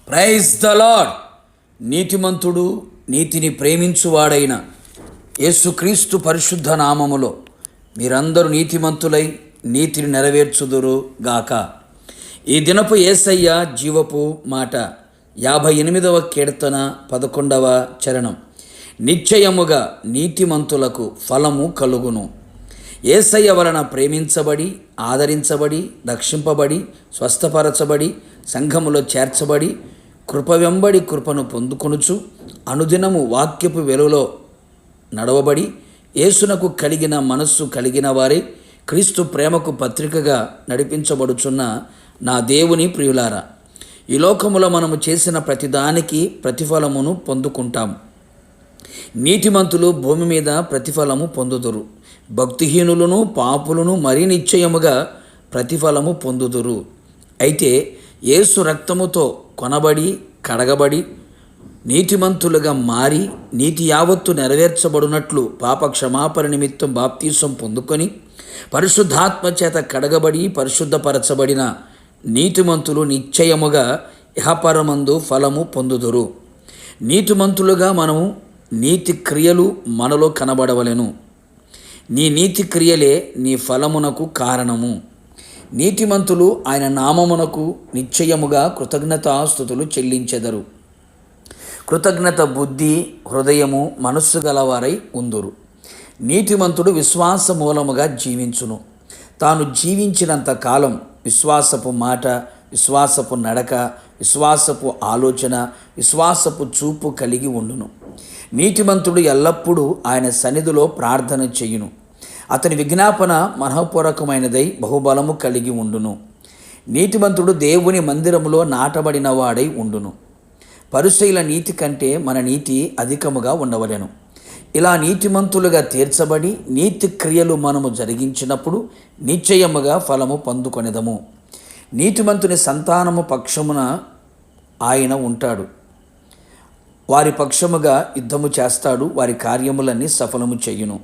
Praise the lord. నీతిమంతుడు, నీతిని ప్రేమించువాడైన యేసుక్రీస్తు పరిశుద్ధ నామములో మీరందరూ నీతిమంతులై నీతిని నెరవేర్చుదురు గాక. ఈ దినపు యేసయ్య జీవపు మాట 58వ కీర్తన 11వ చరణం. నిశ్చయముగా నీతిమంతులకు ఫలము కలుగును. యేసయ్య వలన ప్రేమించబడి, ఆదరించబడి, రక్షింపబడి, స్వస్థపరచబడి, సంఘములో చేర్చబడి, కృప వెంబడి కృపను పొందుకొనుచు, అనుదినము వాక్యపు వెలుగులో నడవబడి, యేసునకు కలిగిన మనస్సు కలిగిన వారే క్రీస్తు ప్రేమకు పత్రికగా నడిపించబడుచున్న నా దేవుని ప్రియులారా, ఈ లోకములో మనము చేసిన ప్రతిదానికి ప్రతిఫలమును పొందుకుంటాము. నీతిమంతులు భూమి మీద ప్రతిఫలము పొందుదురు, భక్తిహీనులను పాపులను మరీ నిశ్చయముగా ప్రతిఫలము పొందుదురు. అయితే యేసు రక్తముతో కొనబడి, కడగబడి, నీతిమంతులుగా మారి, నీతి యావత్తు నెరవేర్చబడినట్లు పాప క్షమాపణ నిమిత్తం బాప్తీసం పొందుకొని, పరిశుద్ధాత్మ చేత కడగబడి పరిశుద్ధపరచబడిన నీతిమంతులు నిశ్చయముగా ఇహపరమందు ఫలము పొందుదురు. నీతిమంతులుగా మనము నీతి క్రియలు మనలో కనబడవలెను. నీ నీతి క్రియలే నీ ఫలమునకు కారణము. నీతిమంతులు ఆయన నామమునకు నిశ్చయముగా కృతజ్ఞతాస్తుతులు చెల్లించెదరు. కృతజ్ఞత బుద్ధి, హృదయము, మనస్సు గలవారై ఉందురు. నీతిమంతుడు విశ్వాస మూలముగా జీవించును. తాను జీవించినంత కాలం విశ్వాసపు మాట, విశ్వాసపు నడక, విశ్వాసపు ఆలోచన, విశ్వాసపు చూపు కలిగి ఉండును. నీతిమంతుడు ఎల్లప్పుడూ ఆయన సన్నిధిలో ప్రార్థన చేయును. అతని విజ్ఞాపన మనఃపూర్వకమైనదై బహుబలము కలిగి ఉండును. నీతిమంతుడు దేవుని మందిరములో నాటబడిన వాడై ఉండును. పరిసయ్యుల నీతి కంటే మన నీతి అధికముగా ఉండవలెను. ఇలా నీతిమంతులుగా తీర్చబడి నీతి క్రియలు మనము జరిగించినప్పుడు నిశ్చయముగా ఫలము పొందుకొనెదము. నీతిమంతుని సంతానము పక్షమున ఆయన ఉంటాడు. వారి పక్షముగా యుద్ధము చేస్తాడు. వారి కార్యములన్నీ సఫలము చేయును.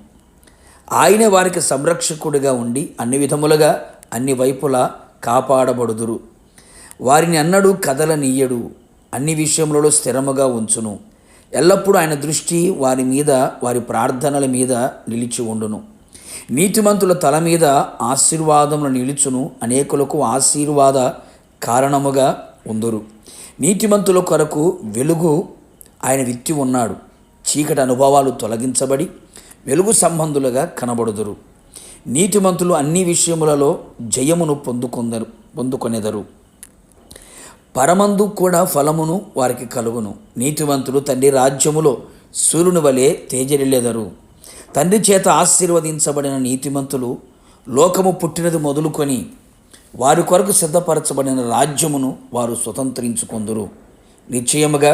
ఆయనే వారికి సంరక్షకుడిగా ఉండి అన్ని విధములుగా అన్ని వైపులా కాపాడబడుదురు. వారిని అన్నడు కదలనీయడు. అన్ని విషయములలో స్థిరముగా ఉంచును. ఎల్లప్పుడూ ఆయన దృష్టి వారి మీద, వారి ప్రార్థనల మీద నిలిచి ఉండును. నీతిమంతుల తల మీద ఆశీర్వాదములు నిలుచును. అనేకులకు ఆశీర్వాద కారణముగా ఉందురు. నీతిమంతుల కొరకు వెలుగు ఆయన విత్తి ఉన్నాడు. చీకటి అనుభవాలు తొలగించబడి వెలుగు సంబంధులుగా కనబడుదురు. నీతిమంతులు అన్ని విషయములలో జయమును పొందుకొనెదరు. పరమందు కూడా ఫలమును వారికి కలుగును. నీతిమంతులు తండ్రి రాజ్యములో సూర్యుని వలె తేజరిల్లెదరు. తండ్రి చేత ఆశీర్వదించబడిన నీతిమంతులు లోకము పుట్టినది మొదలుకొని వారి కొరకు సిద్ధపరచబడిన రాజ్యమును వారు స్వతంత్రించుకొందురు. నిశ్చయముగా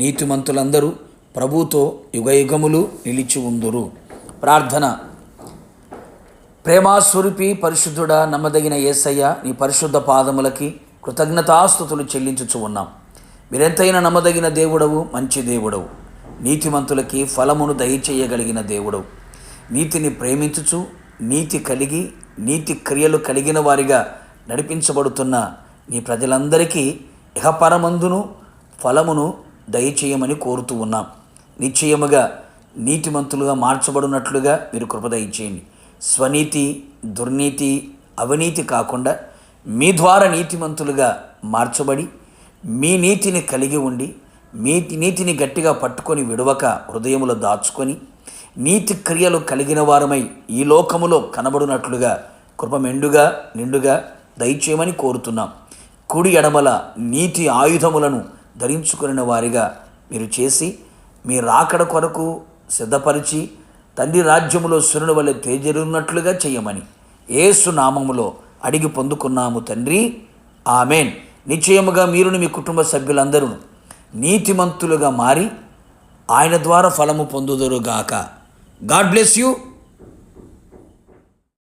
నీతిమంతులందరూ ప్రభుతో యుగయుగములు నిలిచి ఉందురు. ప్రార్థన. ప్రేమాస్వరూపి పరిశుద్ధుడా, నమ్మదగిన యేసయ్య, నీ పరిశుద్ధ పాదములకి కృతజ్ఞతాస్తుతులు చెల్లించుచు ఉన్నాం. మీరెంతైనా నమ్మదగిన దేవుడవు, మంచి దేవుడవు, నీతిమంతులకి ఫలమును దయచేయగలిగిన దేవుడవు. నీతిని ప్రేమించుచు నీతి కలిగి నీతి క్రియలు కలిగిన వారిగా నడిపించబడుతున్న నీ ప్రజలందరికీ ఇహపరమందును ఫలమును దయచేయమని కోరుతూ ఉన్నాం. నిశ్చయముగా నీతిమంతులుగా మార్చబడినట్లుగా మీరు కృప దయచేయండి. స్వనీతి, దుర్నీతి, అవినీతి కాకుండా మీ ద్వారా నీతిమంతులుగా మార్చబడి మీ నీతిని కలిగి ఉండి మీ నీతిని గట్టిగా పట్టుకొని విడవక హృదయములో దాచుకొని నీతి క్రియలు కలిగిన వారమై ఈ లోకములో కనబడినట్లుగా కృప మెండుగా నిండుగా దయచేయమని కోరుతున్నాం. కుడి ఎడమల నీతి ఆయుధములను ధరించుకున్న వారిగా మీరు చేసి మీ రాకడ కొరకు సిద్ధపరిచి తండ్రి రాజ్యములో సూర్యుని వలె తేజరున్నట్లుగా చేయమని యేసు నామములో అడిగి పొందుకున్నాము తండ్రి, ఆమెన్. నిశ్చయముగా మీరును మీ కుటుంబ సభ్యులందరూ నీతిమంతులుగా మారి ఆయన ద్వారా ఫలము పొందుదురుగాక. God bless you.